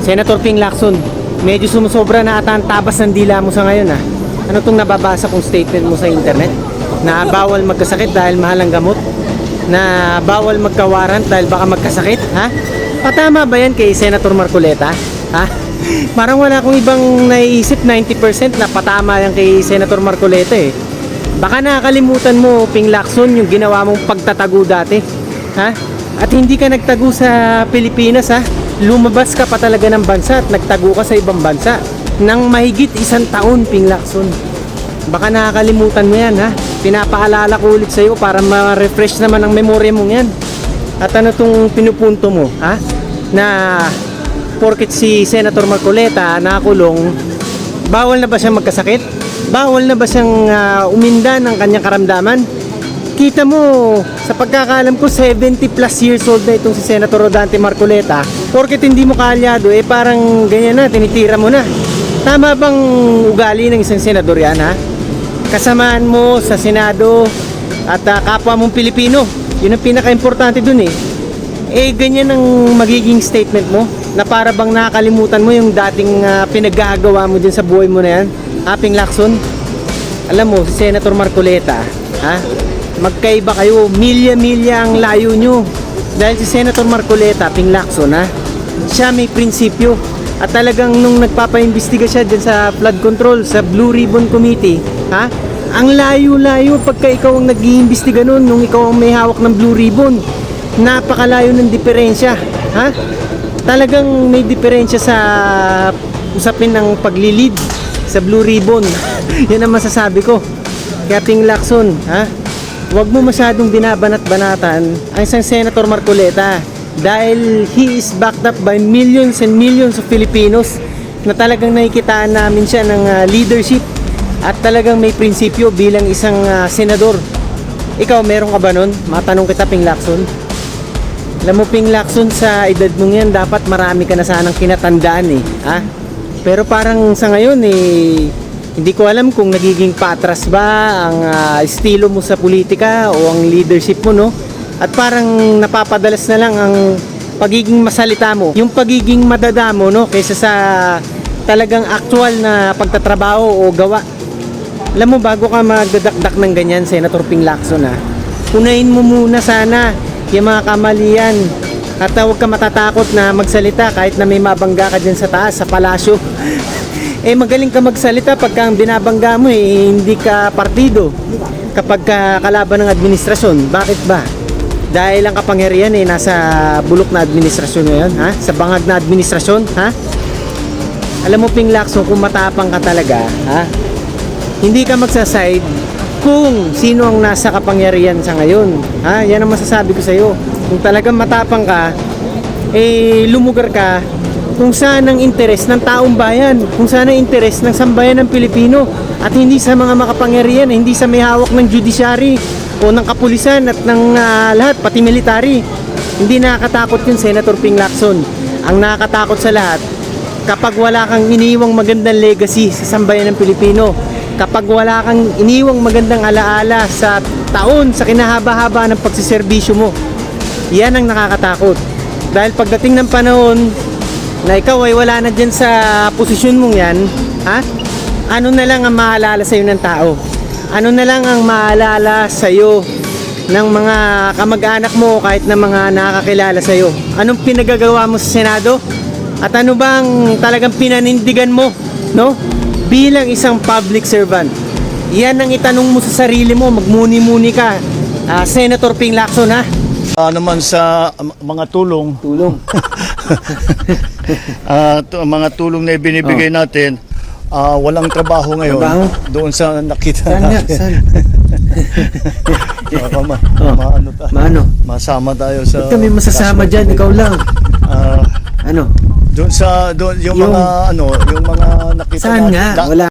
Senator Ping Lacson, medyo sumusobra na ata ang tabas ng dila mo sa ngayon, ha? Ano tong nababasa kong statement mo sa internet? Na bawal magkasakit dahil mahal ang gamot? Na bawal magkawarrant dahil baka magkasakit, ha? Patama ba yan kay Senator Marcoleta? Ha? Parang wala akong ibang naiisip. 90% na patama yan kay Senator Marcoleta eh. Baka nakakalimutan mo, Ping Lacson, yung ginawa mong pagtatago dati, ha? At hindi ka nagtago sa Pilipinas, ha? Lumabas ka pa talaga ng bansa at nagtago ka sa ibang bansa nang mahigit 1 taon, Ping Lacson. Baka nakakalimutan mo yan, ha? Pinapaalala ko ulit sa'yo para ma-refresh naman ang memorya mong yan. At ano tong pinupunto mo, ha? Na porket si Senator Marcoleta nakakulong, bawal na ba siyang magkasakit? Bawal na ba siyang uminda ng kanyang karamdaman? Kita mo, sa pagkakaalam ko, 70 plus years old na itong si Senator Rodante Marcoleta. Porket hindi mo kaalyado, eh parang ganyan na, tinitira mo na. Tama bang ugali ng isang senador yan, ha? Kasamaan mo sa Senado at kapwa mong Pilipino. Yun ang pinaka-importante dun eh. Eh ganyan ang magiging statement mo na para bang nakakalimutan mo yung dating pinaggagawa mo dyan sa buhay mo na yan, Ping Lacson. Alam mo, si Senator Marcoleta, ha? Magkaiba kayo, milya-milya ang layo nyo. Dahil si Senator Marcoleta, Ping Lacson, ha? Siya may prinsipyo. At talagang nung nagpapaimbestiga siya dyan sa flood control, sa Blue Ribbon Committee, ha? Ang layo-layo pagka ikaw ang nag-iimbestiga nun, nung ikaw ang may hawak ng Blue Ribbon. Napakalayo ng diferensya, ha? Talagang may diferensya sa usapin ng paglilid sa Blue Ribbon. Yan ang masasabi ko. Kaya Ping Lacson, ha? Huwag mo masyadong binabanat-banatan ang isang Senator Marcoleta dahil he is backed up by millions and millions of Filipinos na talagang nakikitaan namin siya ng leadership at talagang may prinsipyo bilang isang senador. Ikaw, meron ka ba nun? Matanong kita, Ping Lacson. Alam mo, Ping Lacson, sa edad mong yan, dapat marami ka na sanang kinatandaan eh, ha? Pero parang sa ngayon eh, hindi ko alam kung nagiging patras ba ang estilo mo sa politika o ang leadership mo, no? At parang napapadalas na lang ang pagiging masalita mo, yung pagiging madadamo, no? Kaysa sa talagang actual na pagtatrabaho o gawa. Alam mo, bago ka magdadakdak ng ganyan, Senator Ping Lacson, ha? Unahin mo muna sana yung mga kamalian. At huwag ka matatakot na magsalita kahit na may mabangga ka dyan sa taas, sa palasyo. Eh magaling ka magsalita pagka ang binabangga mo eh hindi ka partido kapag kalaban ng administrasyon. Bakit ba? Dahil ang kapangyarihan eh nasa bulok na administrasyon ngayon, ha? Sa bangag na administrasyon, ha? Alam mo, Ping Lacson, kung matapang ka talaga, ha? Hindi ka magsaside kung sino ang nasa kapangyarihan sa ngayon, ha? Yan ang masasabi ko sa iyo. Kung talagang matapang ka, eh lumugar ka kung saan ang interes ng taong bayan, kung saan ang interes ng sambayan ng Pilipino at hindi sa mga makapangyarihan, hindi sa may hawak ng judiciary o ng kapulisan at ng lahat, pati military. Hindi nakakatakot yun, Senator Ping Lacson. Ang nakakatakot sa lahat, kapag wala kang iniwang magandang legacy sa sambayan ng Pilipino, kapag wala kang iniwang magandang alaala sa taon, sa kinahaba-haba ng pagsiservisyo mo, yan ang nakakatakot. Dahil pagdating ng panahon na ikaw ay wala na dyan sa posisyon mong yan, ha? Ano na lang ang maalala sa'yo ng tao? Ano na lang ang maalala sa'yo ng mga kamag-anak mo kahit na mga nakakilala sa'yo? Anong pinagagawa mo sa Senado? At ano bang talagang pinanindigan mo, no? Bilang isang public servant. Yan ang itanong mo sa sarili mo, magmuni-muni ka, Senator Ping Lacson, ha? Naman sa mga tulong. Mga tulong na ibinibigay natin, walang trabaho ngayon. Trabaho? Doon sa nakita Saan nga? natin. Saan? Maano? Masama tayo sa... Ba't kami masasama dyan? Ikaw lang. Ano? Doon yung mga nakita Saan natin. nga? Wala.